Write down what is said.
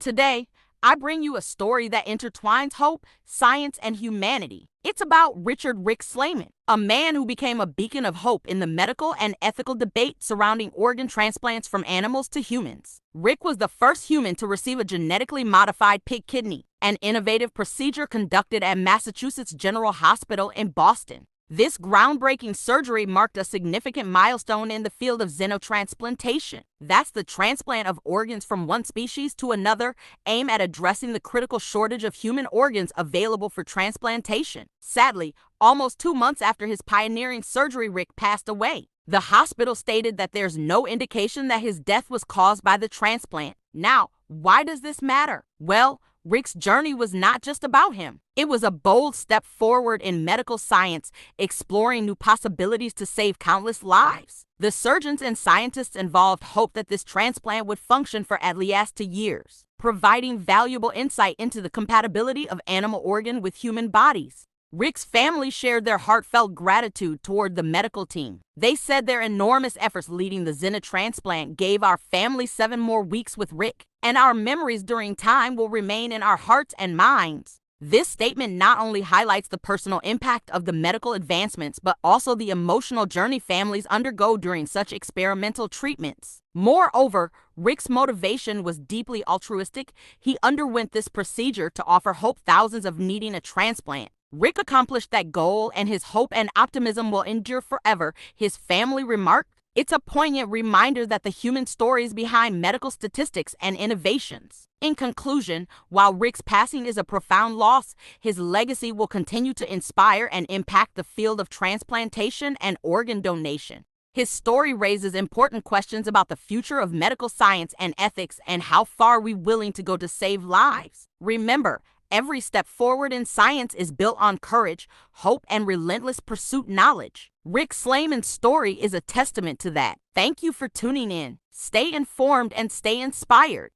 Today, I bring you a story that intertwines hope, science, and humanity. It's about Richard Rick Slayman, a man who became a beacon of hope in the medical and ethical debate surrounding organ transplants from animals to humans. Rick was the first human to receive a genetically modified pig kidney, an innovative procedure conducted at Massachusetts General Hospital in Boston. This groundbreaking surgery marked a significant milestone in the field of xenotransplantation. That's the transplant of organs from one species to another, aimed at addressing the critical shortage of human organs available for transplantation. Sadly, almost 2 months after his pioneering surgery, Rick passed away. The hospital stated that there's no indication that his death was caused by the transplant. Now, why does this matter? Well, Rick's journey was not just about him. It was a bold step forward in medical science, exploring new possibilities to save countless lives. The surgeons and scientists involved hoped that this transplant would function for at least years, providing valuable insight into the compatibility of animal organ with human bodies. Rick's family shared their heartfelt gratitude toward the medical team. They said their enormous efforts leading the xenotransplant gave our family 7 more weeks with Rick, and our memories during time will remain in our hearts and minds. This statement not only highlights the personal impact of the medical advancements, but also the emotional journey families undergo during such experimental treatments. Moreover, Rick's motivation was deeply altruistic. He underwent this procedure to offer hope thousands of needing a transplant. Rick accomplished that goal, and his hope and optimism will endure forever, his family remarked. It's a poignant reminder that the human stories behind medical statistics and innovations. In conclusion, while Rick's passing is a profound loss, his legacy will continue to inspire and impact the field of transplantation and organ donation. His story raises important questions about the future of medical science and ethics, and how far we're willing to go to save lives. Remember, every step forward in science is built on courage, hope, and relentless pursuit knowledge. Rick Slayman's story is a testament to that. Thank you for tuning in. Stay informed and stay inspired.